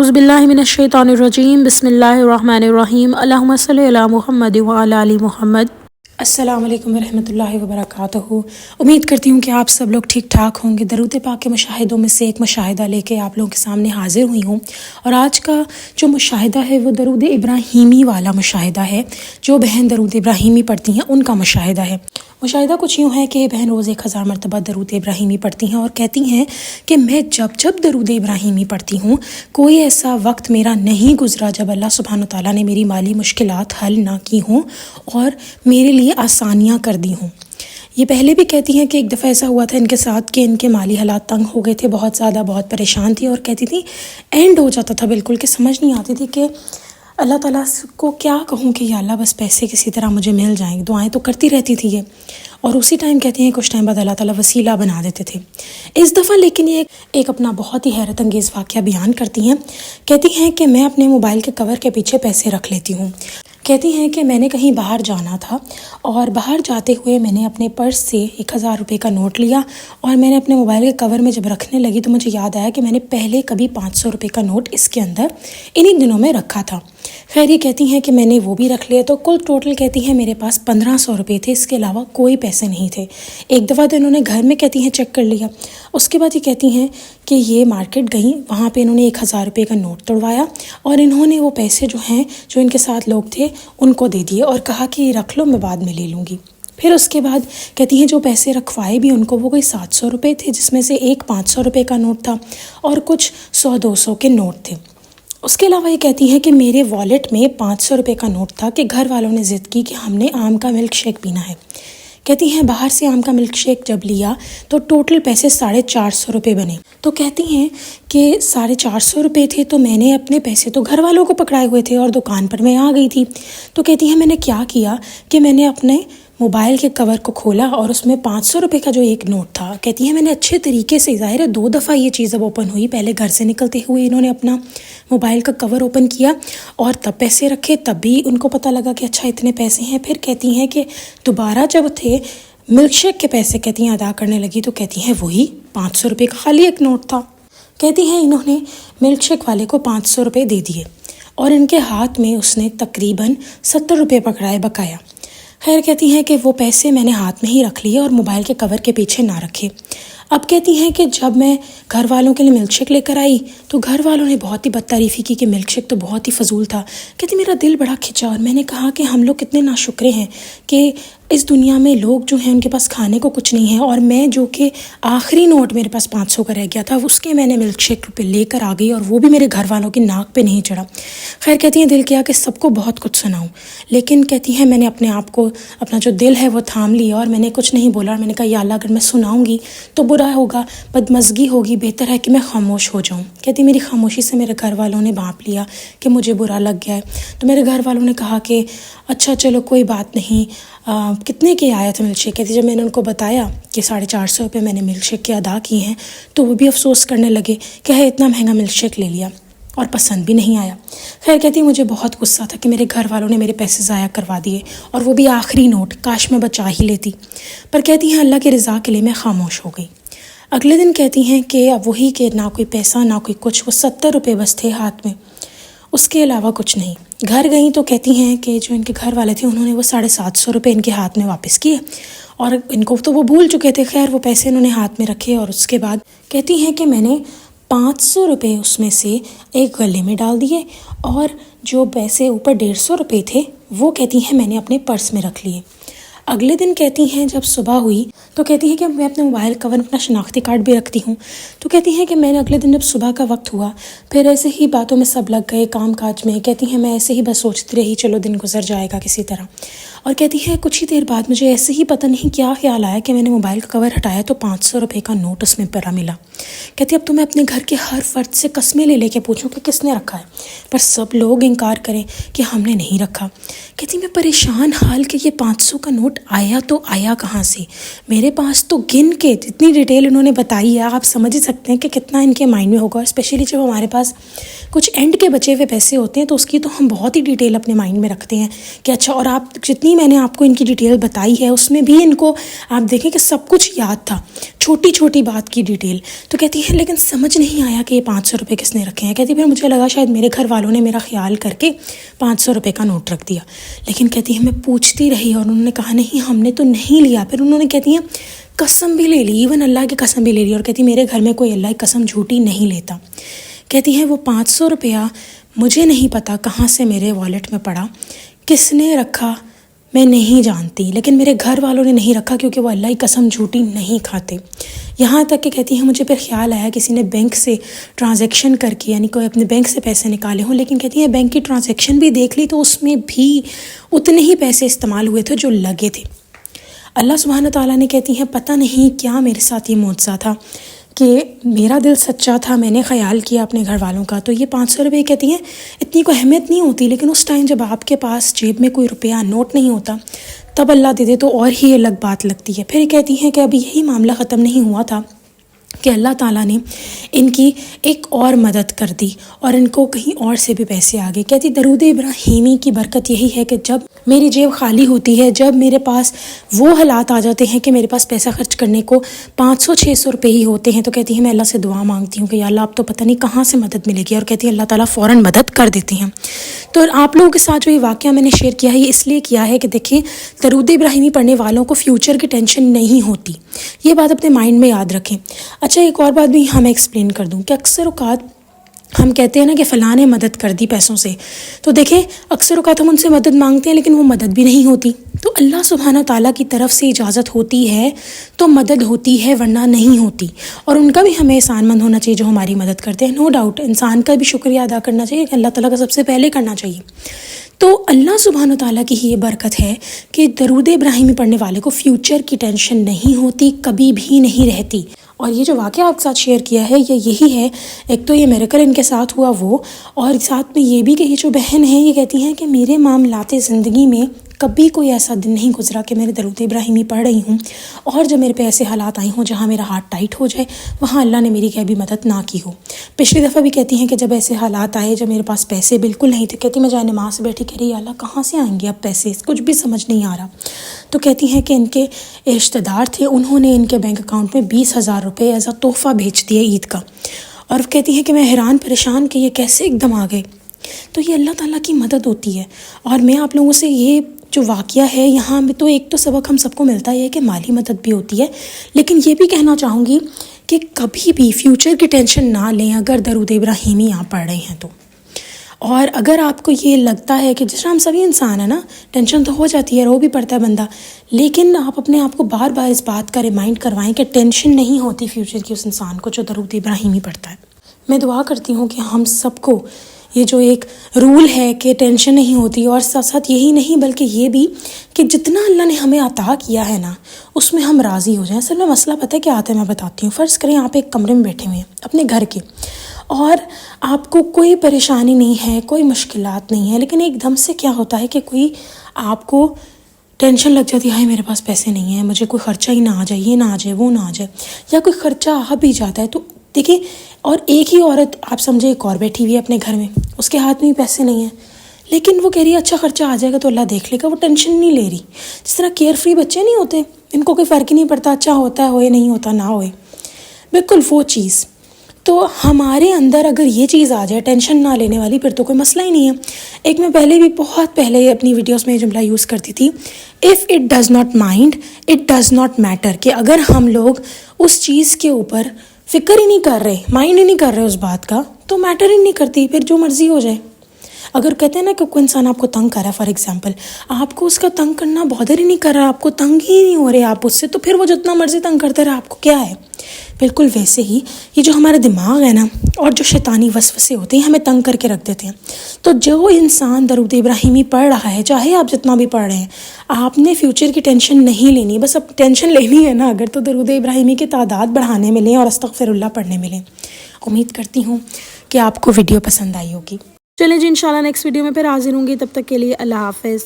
اعوذ باللہ من الشیطان الرجیم بسم اللہ الرحمن الرحیم اللہم صلی علی محمد وعلی آل محمد۔ السلام علیکم ورحمۃ اللہ وبرکاتہ۔ امید کرتی ہوں کہ آپ سب لوگ ٹھیک ٹھاک ہوں گے۔ درود پاک کے مشاہدوں میں سے ایک مشاہدہ لے کے آپ لوگوں کے سامنے حاضر ہوئی ہوں، اور آج کا جو مشاہدہ ہے وہ درود ابراہیمی والا مشاہدہ ہے۔ جو بہن درود ابراہیمی پڑھتی ہیں ان کا مشاہدہ ہے۔ مشاہدہ کچھ یوں ہے کہ یہ بہن روز 1000 مرتبہ درود ابراہیمی پڑھتی ہیں اور کہتی ہیں کہ میں جب درود ابراہیمی پڑھتی ہوں کوئی ایسا وقت میرا نہیں گزرا جب اللہ سبحانہ و تعالیٰ نے میری مالی مشکلات حل نہ کی ہوں اور میرے لیے آسانیاں کر دی ہوں۔ یہ پہلے بھی کہتی ہیں کہ ایک دفعہ ایسا ہوا تھا ان کے ساتھ کہ ان کے مالی حالات تنگ ہو گئے تھے، بہت زیادہ، بہت پریشان تھی، اور کہتی تھی اینڈ ہو جاتا تھا بالکل، کہ سمجھ نہیں آتی تھی کہ اللہ تعالیٰ کو کیا کہوں کہ یا اللہ بس پیسے کسی طرح مجھے مل جائیں۔ دعائیں تو کرتی رہتی تھی یہ، اور اسی ٹائم کہتی ہیں کچھ ٹائم بعد اللہ تعالیٰ وسیلہ بنا دیتے تھے۔ اس دفعہ لیکن یہ ایک اپنا بہت ہی حیرت انگیز واقعہ بیان کرتی ہیں۔ کہتی ہیں کہ میں اپنے موبائل کے کور کے پیچھے پیسے رکھ لیتی ہوں۔ کہتی ہیں کہ میں نے کہیں باہر جانا تھا، اور باہر جاتے ہوئے میں نے اپنے پرس سے 1000 روپے کا نوٹ لیا، اور میں نے اپنے موبائل کے کور میں جب رکھنے لگی تو مجھے یاد آیا کہ میں نے پہلے کبھی 500 روپے کا نوٹ اس کے اندر انہی دنوں میں رکھا تھا۔ خیر یہ کہتی ہیں کہ میں نے وہ بھی رکھ لیا، تو کل ٹوٹل کہتی ہیں میرے پاس 1500 روپے تھے، اس کے علاوہ کوئی پیسے نہیں تھے۔ ایک دفعہ تو انہوں نے گھر میں کہتی ہیں چیک کر لیا، اس کے بعد یہ کہتی ہیں کہ یہ مارکیٹ گئیں، وہاں پہ انہوں نے 1000 روپے کا نوٹ توڑوایا، اور انہوں نے وہ پیسے جو ہیں جو ان کے ساتھ لوگ تھے ان کو دے دیے، اور کہا کہ یہ رکھ لو، میں بعد میں لے لوں گی۔ پھر اس کے بعد کہتی ہیں جو پیسے رکھوائے بھی ان کو وہ کوئی 700 روپے تھے، جس میں سے ایک 500 روپے کا نوٹ تھا اور کچھ 100-200 کے نوٹ تھے۔ اس کے علاوہ یہ کہتی ہیں کہ میرے والیٹ میں 500 روپے کا نوٹ تھا کہ گھر والوں نے ضد کی کہ ہم نے آم کا ملک شیک پینا ہے۔ کہتی ہیں باہر سے آم کا ملک شیک جب لیا تو ٹوٹل پیسے 450 روپے بنے۔ تو کہتی ہیں کہ 450 روپے تھے، تو میں نے اپنے پیسے تو گھر والوں کو پکڑائے ہوئے تھے اور دکان پر میں آ گئی تھی۔ تو کہتی ہیں میں نے کیا کیا کہ میں نے اپنے موبائل کے کور کو کھولا، اور اس میں 500 روپے کا جو ایک نوٹ تھا، کہتی ہیں میں نے اچھے طریقے سے، ظاہر ہے 2 دفعہ یہ چیز اب اوپن ہوئی، پہلے گھر سے نکلتے ہوئے انہوں نے اپنا موبائل کا کور اوپن کیا اور تب پیسے رکھے، تب بھی ان کو پتہ لگا کہ اچھا اتنے پیسے ہیں۔ پھر کہتی ہیں کہ دوبارہ جب تھے ملک شیک کے پیسے کہتی ہیں ادا کرنے لگی، تو کہتی ہیں وہی 500 روپے کا خالی ایک نوٹ تھا۔ کہتی ہیں انہوں نے ملک شیک والے کو 500 روپے دے دیے، اور ان کے ہاتھ میں اس نے تقریباً 70 روپے پکڑائے بقایا۔ خیر کہتی ہیں کہ وہ پیسے میں نے ہاتھ میں ہی رکھ لیے اور موبائل کے کور کے پیچھے نہ رکھے۔ اب کہتی ہیں کہ جب میں گھر والوں کے لیے ملک شیک لے کر آئی تو گھر والوں نے بہت ہی بد تعریفی کی کہ ملک شیک تو بہت ہی فضول تھا۔ کہتی میرا دل بڑا کھچا، اور میں نے کہا کہ ہم لوگ کتنے ناشکرے ہیں کہ اس دنیا میں لوگ جو ہیں ان کے پاس کھانے کو کچھ نہیں ہے، اور میں جو کہ آخری نوٹ میرے پاس 500 کا رہ گیا تھا اس کے میں نے ملک شیک پہ لے کر آ گئی، اور وہ بھی میرے گھر والوں کی ناک پہ نہیں چڑھا۔ خیر کہتی ہیں دل کیا کہ سب کو بہت کچھ سناؤں، لیکن کہتی ہیں میں نے اپنے آپ کو، اپنا جو دل ہے وہ تھام لیا، اور میں نے کچھ نہیں بولا، اور میں نے کہا یا اللہ اگر میں سناؤں گی تو برا ہوگا، بدمزگی ہوگی، بہتر ہے کہ میں خاموش ہو جاؤں۔ کہتی میری خاموشی سے میرے گھر والوں نے بھانپ لیا کہ مجھے برا لگ گیا ہے، تو میرے گھر والوں نے کہا کہ اچھا چلو کوئی بات نہیں، کتنے کے آیا تھا ملک شیک؟ کہتی جب میں نے ان کو بتایا کہ 450 روپے میں نے ملک شیک کے ادا کیے ہیں تو وہ بھی افسوس کرنے لگے کہ ہے اتنا مہنگا ملک شیک لے لیا اور پسند بھی نہیں آیا۔ خیر کہتی مجھے بہت غصہ تھا کہ میرے گھر والوں نے میرے پیسے ضائع کروا دیے، اور وہ بھی آخری نوٹ، کاش میں بچا ہی لیتی۔ پر کہتی ہیں اللہ کی رضا کے لیے میں خاموش ہو گئی۔ اگلے دن کہتی ہیں کہ اب وہی کہ نہ کوئی پیسہ نہ کوئی کچھ، وہ 70 روپے بس تھے ہاتھ میں، اس کے علاوہ کچھ نہیں۔ گھر گئیں تو کہتی ہیں کہ جو ان کے گھر والے تھے انہوں نے وہ 750 روپے ان کے ہاتھ میں واپس کیے، اور ان کو تو وہ بھول چکے تھے۔ خیر وہ پیسے انہوں نے ہاتھ میں رکھے، اور اس کے بعد کہتی ہیں کہ میں نے 500 روپے اس میں سے ایک گلے میں ڈال دیے، اور جو پیسے اوپر 150 روپے تھے وہ کہتی ہیں میں نے اپنے پرس میں رکھ لیے۔ اگلے دن کہتی ہیں جب صبح ہوئی تو کہتی ہیں کہ میں اپنے موبائل کور میں اپنا شناختی کارڈ بھی رکھتی ہوں، تو کہتی ہیں کہ میں نے اگلے دن جب صبح کا وقت ہوا پھر ایسے ہی باتوں میں سب لگ گئے، کام کاج میں۔ کہتی ہیں میں ایسے ہی بس سوچتی رہی چلو دن گزر جائے گا کسی طرح، اور کہتی ہے کچھ ہی دیر بعد مجھے ایسے ہی پتہ نہیں کیا خیال آیا کہ میں نے موبائل کا کور ہٹایا تو 500 روپے کا نوٹ اس میں پڑا ملا۔ کہتی اب تو میں اپنے گھر کے ہر فرد سے قسمیں لے کے پوچھوں کہ کس نے رکھا ہے، پر سب لوگ انکار کریں کہ ہم نے نہیں رکھا۔ کہتی میں پریشان حال کہ یہ 500 کا نوٹ آیا تو آیا کہاں سے؟ میرے پاس تو گن کے جتنی ڈیٹیل انہوں نے بتائی ہے آپ سمجھ ہی سکتے ہیں کہ کتنا ان کے مائنڈ میں ہوگا، اسپیشلی جب ہمارے پاس کچھ اینڈ کے بچے ہوئے پیسے ہوتے ہیں تو اس کی تو ہم بہت ہی ڈیٹیل اپنے مائنڈ میں رکھتے ہیں کہ اچھا، اور آپ جتنی جتنی میں نے آپ کو ان کی ڈیٹیل بتائی ہے اس میں بھی ان کو آپ دیکھیں کہ سب کچھ یاد تھا، چھوٹی چھوٹی بات کی ڈیٹیل. تو کہتی ہیں لیکن سمجھ نہیں آیا کہ یہ 500 روپے کس نے رکھے ہیں. کہتی پھر مجھے لگا شاید میرے گھر والوں نے میرا خیال کر کے 500 روپے کا نوٹ رکھ دیا. لیکن کہتی ہے میں پوچھتی رہی اور انہوں نے کہا نہیں ہم نے تو نہیں لیا. پھر انہوں نے کہتی ہیں قسم بھی لے لی، ایون اللہ کی قسم بھی لے لی، اور کہتی میرے گھر میں کوئی اللہ کی قسم جھوٹی نہیں لیتا. کہتی ہیں وہ 500 روپیہ مجھے نہیں پتا کہاں سے میرے والیٹ میں پڑا، کس نے رکھا میں نہیں جانتی، لیکن میرے گھر والوں نے نہیں رکھا کیونکہ وہ اللہ کی قسم جھوٹی نہیں کھاتے. یہاں تک کہ کہتی ہیں مجھے پھر خیال آیا کسی نے بینک سے ٹرانزیکشن کر کے، یعنی کوئی اپنے بینک سے پیسے نکالے ہوں، لیکن کہتی ہیں بینک کی ٹرانزیکشن بھی دیکھ لی تو اس میں بھی اتنے ہی پیسے استعمال ہوئے تھے جو لگے تھے. اللہ سبحانہ تعالیٰ نے کہتی ہیں پتہ نہیں کیا میرے ساتھ یہ معجزہ تھا کہ میرا دل سچا تھا، میں نے خیال کیا اپنے گھر والوں کا. تو یہ 500 روپے کہتی ہیں اتنی کوئی اہمیت نہیں ہوتی، لیکن اس ٹائم جب آپ کے پاس جیب میں کوئی روپیہ نوٹ نہیں ہوتا تب اللہ دے دے تو اور ہی الگ بات لگتی ہے. پھر کہتی ہیں کہ ابھی یہی معاملہ ختم نہیں ہوا تھا کہ اللہ تعالیٰ نے ان کی ایک اور مدد کر دی اور ان کو کہیں اور سے بھی پیسے آ گئے. کہتی درود ابراہیمی کی برکت یہی ہے کہ جب میری جیب خالی ہوتی ہے، جب میرے پاس وہ حالات آ جاتے ہیں کہ میرے پاس پیسہ خرچ کرنے کو 500-600 روپے ہی ہوتے ہیں، تو کہتی ہے میں اللہ سے دعا مانگتی ہوں کہ یا اللہ اب تو پتہ نہیں کہاں سے مدد ملے گی، اور کہتی ہے اللہ تعالیٰ فوراً مدد کر دیتے ہیں. تو آپ لوگوں کے ساتھ جو یہ واقعہ میں نے شیئر کیا ہے یہ اس لیے کیا ہے کہ دیکھیں درود ابراہیمی پڑھنے والوں کو فیوچر کی ٹینشن نہیں ہوتی، یہ بات اپنے مائنڈ میں یاد رکھیں. اچھا ایک اور بات بھی ہمیں ایکسپلین کر دوں کہ اکثر اوقات ہم کہتے ہیں نا کہ فلاں نے مدد کر دی پیسوں سے، تو دیکھیں اکثر اوقات ہم ان سے مدد مانگتے ہیں لیکن وہ مدد بھی نہیں ہوتی. تو اللہ سبحانہ تعالیٰ کی طرف سے اجازت ہوتی ہے تو مدد ہوتی ہے ورنہ نہیں ہوتی، اور ان کا بھی ہمیں احسان مند ہونا چاہیے جو ہماری مدد کرتے ہیں. نو ڈاؤٹ انسان کا بھی شکریہ ادا کرنا چاہیے کہ اللہ تعالیٰ کا سب سے پہلے کرنا چاہیے. تو اللہ سبحانہ تعالیٰ کی یہ برکت ہے کہ درود ابراہیمی پڑھنے والے کو فیوچر کی ٹینشن نہیں ہوتی، کبھی بھی نہیں رہتی. اور یہ جو واقعہ آپ کے ساتھ شیئر کیا ہے یہ یہی ہے، ایک تو یہ میریکل ان کے ساتھ ہوا وہ، اور ساتھ میں یہ بھی کہ یہ جو بہن ہیں یہ کہتی ہیں کہ میرے معاملات زندگی میں کبھی کوئی ایسا دن نہیں گزرا کہ میں درود ابراہیمی پڑھ رہی ہوں اور جب میرے پہ ایسے حالات آئی ہوں جہاں میرا ہاتھ ٹائٹ ہو جائے وہاں اللہ نے میری کبھی مدد نہ کی ہو. پچھلی دفعہ بھی کہتی ہیں کہ جب ایسے حالات آئے جب میرے پاس پیسے بالکل نہیں تھے، کہتی میں جائے نماز سے بیٹھی کہہ رہی اللہ کہاں سے آئیں گے اب پیسے، کچھ بھی سمجھ نہیں آ رہا. تو کہتی ہیں کہ ان کے رشتہ دار تھے، انہوں نے ان کے بینک اکاؤنٹ میں 20,000 روپے ایز اے تحفہ بھیج دیے عید کا، اور کہتی ہیں کہ میں حیران پریشان کہ یہ کیسے ایک دم آ گئے. تو یہ اللہ تعالیٰ کی مدد ہوتی ہے. اور میں آپ لوگوں سے یہ جو واقعہ ہے یہاں میں تو ایک تو سبق ہم سب کو ملتا ہے کہ مالی مدد بھی ہوتی ہے، لیکن یہ بھی کہنا چاہوں گی کہ کبھی بھی فیوچر کی ٹینشن نہ لیں اگر درود ابراہیمی آپ پڑھ رہے ہیں تو. اور اگر آپ کو یہ لگتا ہے کہ جس طرح ہم سبھی انسان ہیں نا، ٹینشن تو ہو جاتی ہے، رو بھی پڑتا ہے بندہ، لیکن آپ اپنے آپ کو بار بار اس بات کا ریمائنڈ کروائیں کہ ٹینشن نہیں ہوتی فیوچر کی اس انسان کو جو درود ابراہیمی پڑھتا ہے. میں دعا کرتی ہوں کہ ہم سب کو یہ جو ایک رول ہے کہ ٹینشن نہیں ہوتی، اور ساتھ ساتھ یہی نہیں بلکہ یہ بھی کہ جتنا اللہ نے ہمیں عطا کیا ہے نا اس میں ہم راضی ہو جائیں. اصل میں مسئلہ پتہ ہے کیا آتا ہے میں بتاتی ہوں. فرض کریں آپ ایک کمرے میں بیٹھے ہوئے ہیں اپنے گھر کے اور آپ کو کوئی پریشانی نہیں ہے، کوئی مشکلات نہیں ہے، لیکن ایک دم سے کیا ہوتا ہے کہ کوئی آپ کو ٹینشن لگ جاتی ہے میرے پاس پیسے نہیں ہیں، مجھے کوئی خرچہ ہی نہ آ جائے، یہ نہ آ جائے، وہ نہ آ جائے، یا کوئی خرچہ آ بھی جاتا ہے. تو دیکھیں اور ایک ہی عورت آپ سمجھے ایک اور بیٹھی ہوئی ہے اپنے گھر میں، اس کے ہاتھ میں بھی پیسے نہیں ہیں، لیکن وہ کہہ رہی ہے اچھا خرچہ آ جائے گا تو اللہ دیکھ لے گا، وہ ٹینشن نہیں لے رہی. جس طرح کیئر فری بچے نہیں ہوتے، ان کو کوئی فرق ہی نہیں پڑتا اچھا ہوتا ہے ہوئے نہیں ہوتا نہ ہوئے، بالکل وہ چیز. تو ہمارے اندر اگر یہ چیز آ جائے ٹینشن نہ لینے والی پھر تو کوئی مسئلہ ہی نہیں ہے. ایک میں پہلے بھی بہت پہلے اپنی ویڈیوز میں یہ جملہ یوز کرتی تھی، if it does not mind it does not matter, کہ اگر ہم لوگ اس چیز کے اوپر فکر ہی نہیں کر رہے، مائنڈ ہی نہیں کر رہے اس بات کا، تو میٹر ہی نہیں کرتی، پھر جو مرضی ہو جائے. اگر کہتے ہیں نا کہ کوئی انسان آپ کو تنگ کر رہا ہے، فار ایگزامپل آپ کو اس کا تنگ کرنا بادر ہی نہیں کر رہا، آپ کو تنگ ہی نہیں ہو رہے آپ اس سے، تو پھر وہ جتنا مرضی تنگ کرتے رہے آپ کو کیا ہے. بالکل ویسے ہی یہ جو ہمارا دماغ ہے نا اور جو شیطانی وسوسے ہوتے ہیں ہمیں تنگ کر کے رکھ دیتے ہیں. تو جو انسان درود ابراہیمی پڑھ رہا ہے، چاہے آپ جتنا بھی پڑھ رہے ہیں، آپ نے فیوچر کی ٹینشن نہیں لینی. بس اب ٹینشن لینی ہے نا اگر، تو درود ابراہیمی کی تعداد بڑھانے میں لیں اور استغفر اللہ پڑھنے میں لیں. امید کرتی ہوں کہ آپ کو ویڈیو پسند آئی ہوگی. چلیں جی انشاءاللہ نیکسٹ ویڈیو میں پھر حاضر ہوں گی، تب تک کے لیے اللہ حافظ.